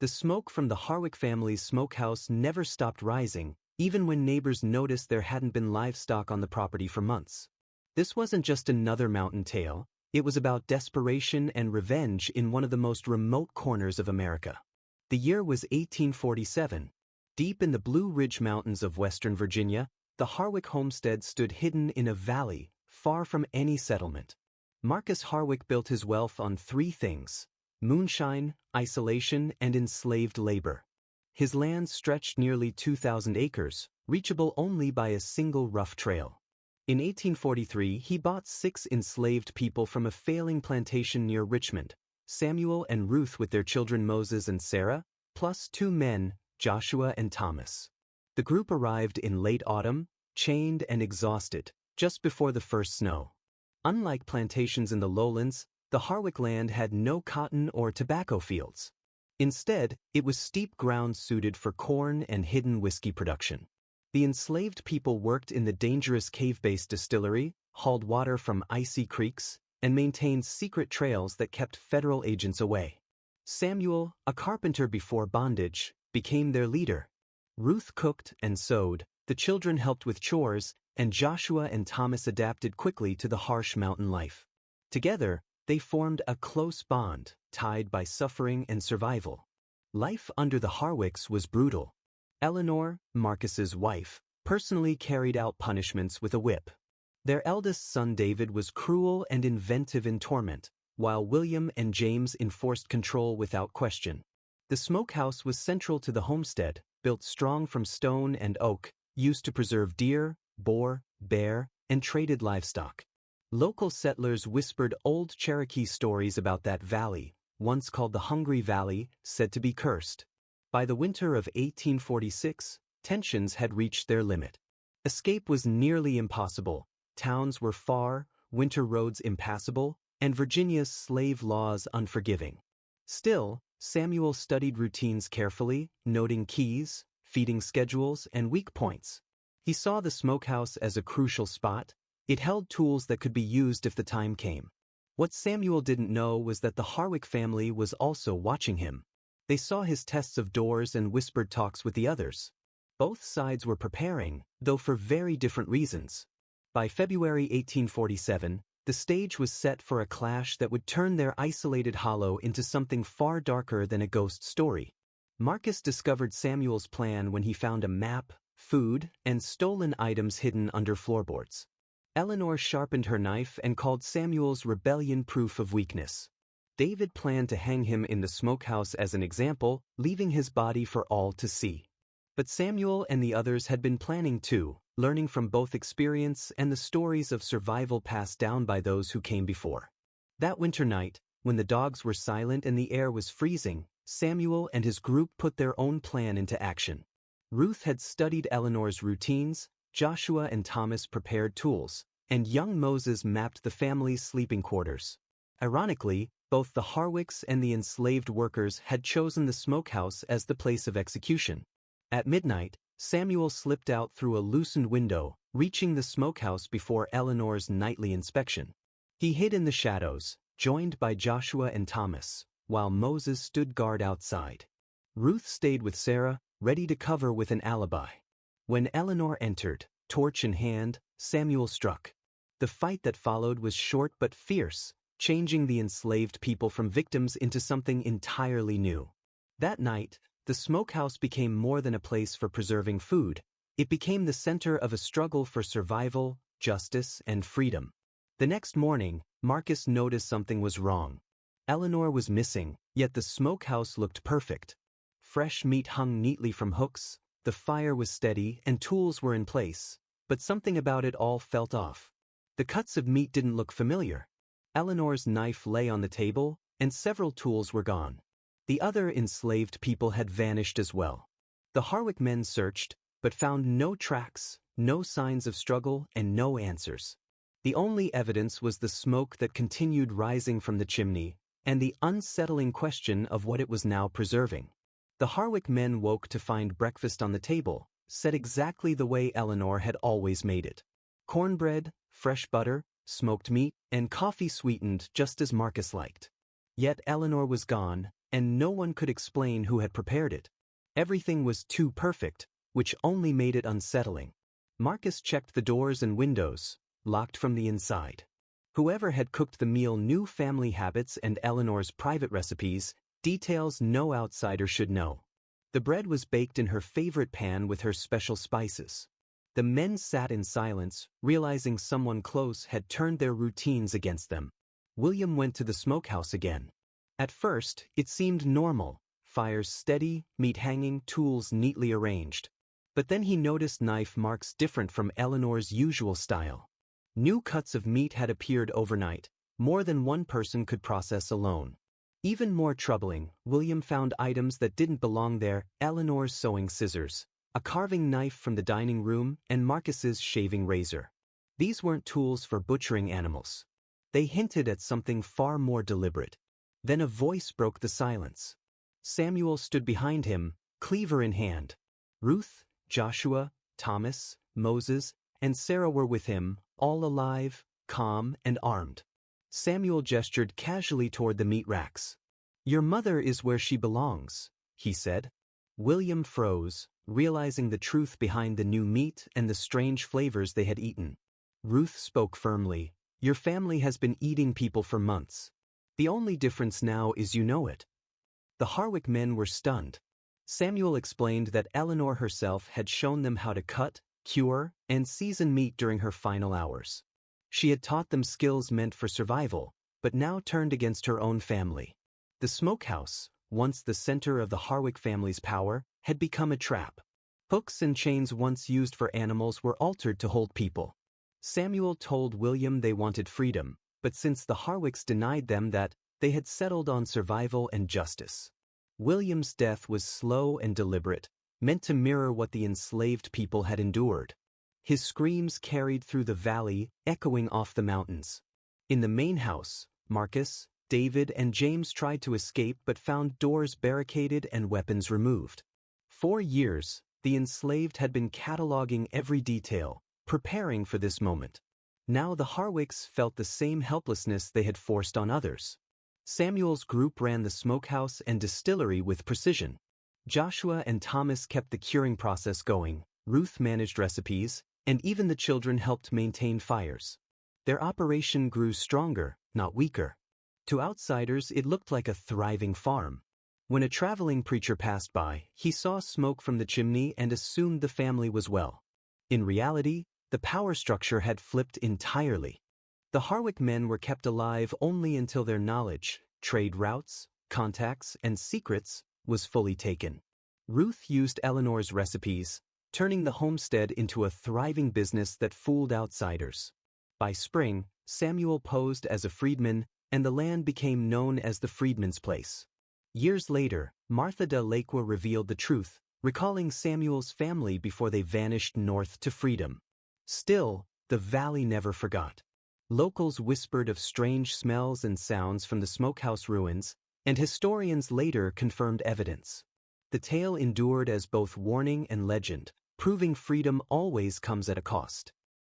The smoke from the Harwick family's smokehouse never stopped rising, even when neighbors noticed there hadn't been livestock on the property for months. This wasn't just another mountain tale, it was about desperation and revenge in one of the most remote corners of America. The year was 1847. Deep in the Blue Ridge Mountains of western Virginia, the Harwick homestead stood hidden in a valley, far from any settlement. Marcus Harwick built his wealth on three things: moonshine, isolation, and enslaved labor. His land stretched nearly 2,000 acres, reachable only by a single rough trail. In 1843, he bought 6 enslaved people from a failing plantation near Richmond, Samuel and Ruth with their children Moses and Sarah, plus 2 men, Joshua and Thomas. The group arrived in late autumn, chained and exhausted, just before the first snow. Unlike plantations in the lowlands, the Harwick land had no cotton or tobacco fields. Instead, it was steep ground suited for corn and hidden whiskey production. The enslaved people worked in the dangerous cave-based distillery, hauled water from icy creeks, and maintained secret trails that kept federal agents away. Samuel, a carpenter before bondage, became their leader. Ruth cooked and sewed, the children helped with chores, and Joshua and Thomas adapted quickly to the harsh mountain life. Together, they formed a close bond, tied by suffering and survival. Life under the Harwicks was brutal. Eleanor, Marcus's wife, personally carried out punishments with a whip. Their eldest son David was cruel and inventive in torment, while William and James enforced control without question. The smokehouse was central to the homestead, built strong from stone and oak, used to preserve deer, boar, bear, and traded livestock. Local settlers whispered old Cherokee stories about that valley, once called the Hungry Valley, said to be cursed. By the winter of 1846, tensions had reached their limit. Escape was nearly impossible. Towns were far, winter roads impassable, and Virginia's slave laws unforgiving. Still, Samuel studied routines carefully, noting keys, feeding schedules, and weak points. He saw the smokehouse as a crucial spot. It held tools that could be used if the time came. What Samuel didn't know was that the Harwick family was also watching him. They saw his tests of doors and whispered talks with the others. Both sides were preparing, though for very different reasons. By February 1847, the stage was set for a clash that would turn their isolated hollow into something far darker than a ghost story. Marcus discovered Samuel's plan when he found a map, food, and stolen items hidden under floorboards. Eleanor sharpened her knife and called Samuel's rebellion proof of weakness. David planned to hang him in the smokehouse as an example, leaving his body for all to see. But Samuel and the others had been planning too, learning from both experience and the stories of survival passed down by those who came before. That winter night, when the dogs were silent and the air was freezing, Samuel and his group put their own plan into action. Ruth had studied Eleanor's routines, Joshua and Thomas prepared tools, and young Moses mapped the family's sleeping quarters. Ironically, both the Harwicks and the enslaved workers had chosen the smokehouse as the place of execution. At midnight, Samuel slipped out through a loosened window, reaching the smokehouse before Eleanor's nightly inspection. He hid in the shadows, joined by Joshua and Thomas, while Moses stood guard outside. Ruth stayed with Sarah, ready to cover with an alibi. When Eleanor entered, torch in hand, Samuel struck. The fight that followed was short but fierce, changing the enslaved people from victims into something entirely new. That night, the smokehouse became more than a place for preserving food. It became the center of a struggle for survival, justice, and freedom. The next morning, Marcus noticed something was wrong. Eleanor was missing, yet the smokehouse looked perfect. Fresh meat hung neatly from hooks, the fire was steady, and tools were in place, but something about it all felt off. The cuts of meat didn't look familiar. Eleanor's knife lay on the table, and several tools were gone. The other enslaved people had vanished as well. The Harwick men searched, but found no tracks, no signs of struggle, and no answers. The only evidence was the smoke that continued rising from the chimney, and the unsettling question of what it was now preserving. The Harwick men woke to find breakfast on the table, set exactly the way Eleanor had always made it. Cornbread, fresh butter, smoked meat, and coffee sweetened just as Marcus liked. Yet Eleanor was gone, and no one could explain who had prepared it. Everything was too perfect, which only made it unsettling. Marcus checked the doors and windows, locked from the inside. Whoever had cooked the meal knew family habits and Eleanor's private recipes, details no outsider should know. The bread was baked in her favorite pan with her special spices. The men sat in silence, realizing someone close had turned their routines against them. William went to the smokehouse again. At first, it seemed normal, fires steady, meat hanging, tools neatly arranged. But then he noticed knife marks different from Eleanor's usual style. New cuts of meat had appeared overnight, more than one person could process alone. Even more troubling, William found items that didn't belong there: Eleanor's sewing scissors, a carving knife from the dining room, and Marcus's shaving razor. These weren't tools for butchering animals. They hinted at something far more deliberate. Then a voice broke the silence. Samuel stood behind him, cleaver in hand. Ruth, Joshua, Thomas, Moses, and Sarah were with him, all alive, calm, and armed. Samuel gestured casually toward the meat racks. "Your mother is where she belongs," he said. William froze, realizing the truth behind the new meat and the strange flavors they had eaten. Ruth spoke firmly. "Your family has been eating people for months. The only difference now is you know it." The Harwick men were stunned. Samuel explained that Eleanor herself had shown them how to cut, cure, and season meat during her final hours. She had taught them skills meant for survival, but now turned against her own family. The smokehouse, once the center of the Harwick family's power, had become a trap. Hooks and chains once used for animals were altered to hold people. Samuel told William they wanted freedom, but since the Harwicks denied them that, they had settled on survival and justice. William's death was slow and deliberate, meant to mirror what the enslaved people had endured. His screams carried through the valley, echoing off the mountains. In the main house, Marcus, David, and James tried to escape but found doors barricaded and weapons removed. For years, the enslaved had been cataloging every detail, preparing for this moment. Now the Harwicks felt the same helplessness they had forced on others. Samuel's group ran the smokehouse and distillery with precision. Joshua and Thomas kept the curing process going, Ruth managed recipes, and even the children helped maintain fires. Their operation grew stronger, not weaker. To outsiders, it looked like a thriving farm. When a traveling preacher passed by, he saw smoke from the chimney and assumed the family was well. In reality, the power structure had flipped entirely. The Harwick men were kept alive only until their knowledge, trade routes, contacts, and secrets was fully taken. Ruth used Eleanor's recipes, turning the homestead into a thriving business that fooled outsiders. By spring, Samuel posed as a freedman, and the land became known as the Freedman's Place. Years later, Martha de Lacqua revealed the truth, recalling Samuel's family before they vanished north to freedom. Still, the valley never forgot. Locals whispered of strange smells and sounds from the smokehouse ruins, and historians later confirmed evidence. The tale endured as both warning and legend, proving freedom always comes at a cost.